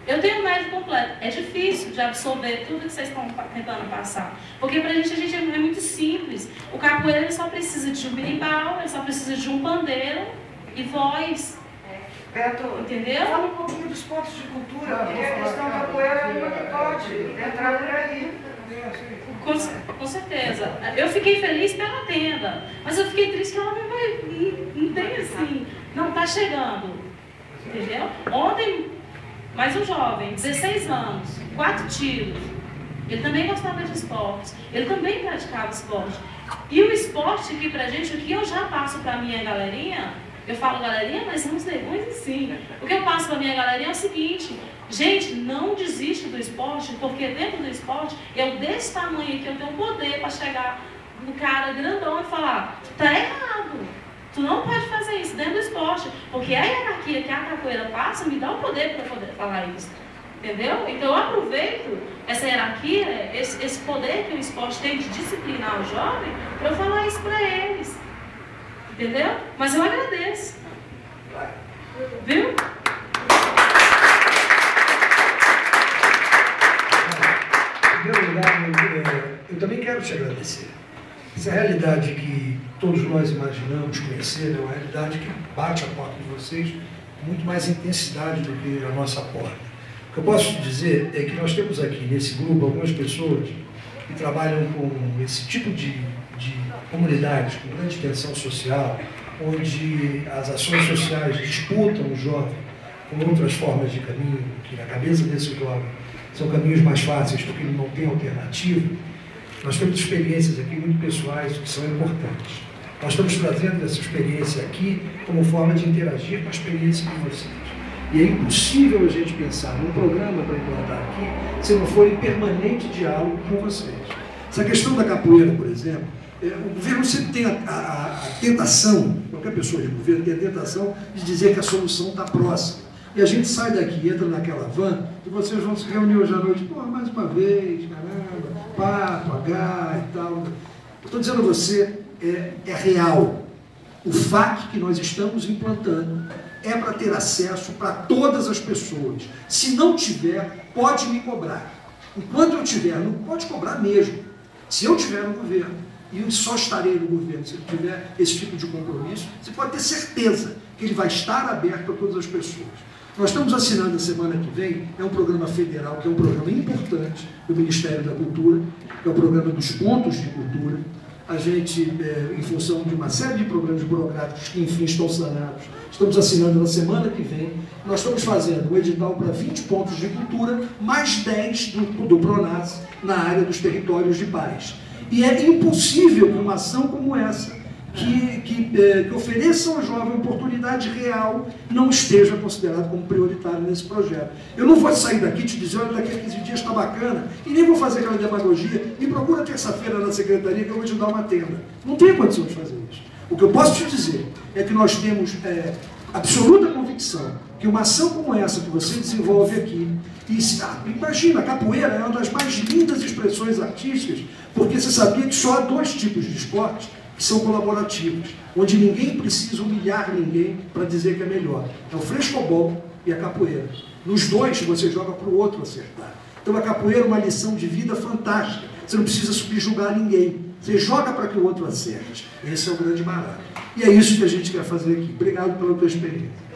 Eu tenho um mérito completo. É difícil de absorver tudo que vocês estão tentando passar. Porque pra gente é muito simples. O capoeira ele só precisa de um berimbau, ele só precisa de um pandeiro e voz. Beto, entendeu? Fala um pouquinho dos pontos de cultura, porque a questão da capoeira não pode entrar por aí. Com certeza. Eu fiquei feliz pela tenda, mas eu fiquei triste que ela não tem assim. Não, tá chegando. Entendeu? Ontem, mais um jovem, 16 anos, 4 tiros. Ele também gostava de esportes. Ele também praticava esporte. E o esporte aqui pra gente, o que eu já passo pra minha galerinha, eu falo galerinha, mas são os negões assim. O que eu passo pra minha galerinha é o seguinte: gente, não desiste do esporte, porque dentro do esporte, eu desse tamanho aqui, eu tenho poder para chegar no cara grandão e falar, tá errado, tu não pode fazer isso dentro do esporte, porque a hierarquia que a capoeira passa me dá o poder para poder falar isso, entendeu? Então eu aproveito essa hierarquia, esse poder que o esporte tem de disciplinar o jovem, para eu falar isso para eles, entendeu? Mas eu agradeço, viu? Em primeiro lugar, eu também quero te agradecer. Essa realidade que todos nós imaginamos conhecer é uma realidade que bate a porta de vocês com muito mais intensidade do que a nossa porta. O que eu posso te dizer é que nós temos aqui nesse grupo algumas pessoas que trabalham com esse tipo de comunidades com grande tensão social, onde as ações sociais disputam o jovem com outras formas de caminho, que na cabeça desse jovem são caminhos mais fáceis porque ele não tem alternativa. Nós temos experiências aqui muito pessoais que são importantes. Nós estamos trazendo essa experiência aqui como forma de interagir com a experiência de vocês. E é impossível a gente pensar num programa para implantar aqui se não for em permanente diálogo com vocês. Essa questão da capoeira, por exemplo, o governo sempre tem a tentação, qualquer pessoa de governo tem a tentação de dizer que a solução está próxima. E a gente sai daqui, entra naquela van, e vocês vão se reunir hoje à noite, pô, mais uma vez, caramba, pato, H e tal. Eu estou dizendo a você, é real. O FAC que nós estamos implantando é para ter acesso para todas as pessoas. Se não tiver, pode me cobrar. Enquanto eu tiver, não pode cobrar mesmo. Se eu estiver no governo, e eu só estarei no governo se eu tiver esse tipo de compromisso, você pode ter certeza que ele vai estar aberto a todas as pessoas. Nós estamos assinando a semana que vem, é um programa federal, que é um programa importante do Ministério da Cultura, que é o programa dos pontos de cultura. A gente, em função de uma série de problemas burocráticos que, enfim, estão sanados, estamos assinando na semana que vem. Nós estamos fazendo um edital para 20 pontos de cultura, mais 10 do PRONAS na área dos territórios de paz. E é impossível que uma ação como essa, que ofereça ao jovem oportunidade real, não esteja considerado como prioritário nesse projeto. Eu não vou sair daqui e te dizer, olha, daqui a 15 dias está bacana, e nem vou fazer aquela demagogia, me procura terça-feira na secretaria que eu vou te dar uma tenda. Não tenho condição de fazer isso. O que eu posso te dizer é que nós temos absoluta convicção que uma ação como essa que você desenvolve aqui, imagina, a capoeira é uma das mais lindas expressões artísticas, porque você sabia que só há 2 tipos de esporte que são colaborativos, onde ninguém precisa humilhar ninguém para dizer que é melhor. É o frescobol e a capoeira. Nos 2, você joga para o outro acertar. Então a capoeira é uma lição de vida fantástica. Você não precisa subjugar ninguém. Você joga para que o outro acerte. Esse é o grande barato. E é isso que a gente quer fazer aqui. Obrigado pela tua experiência.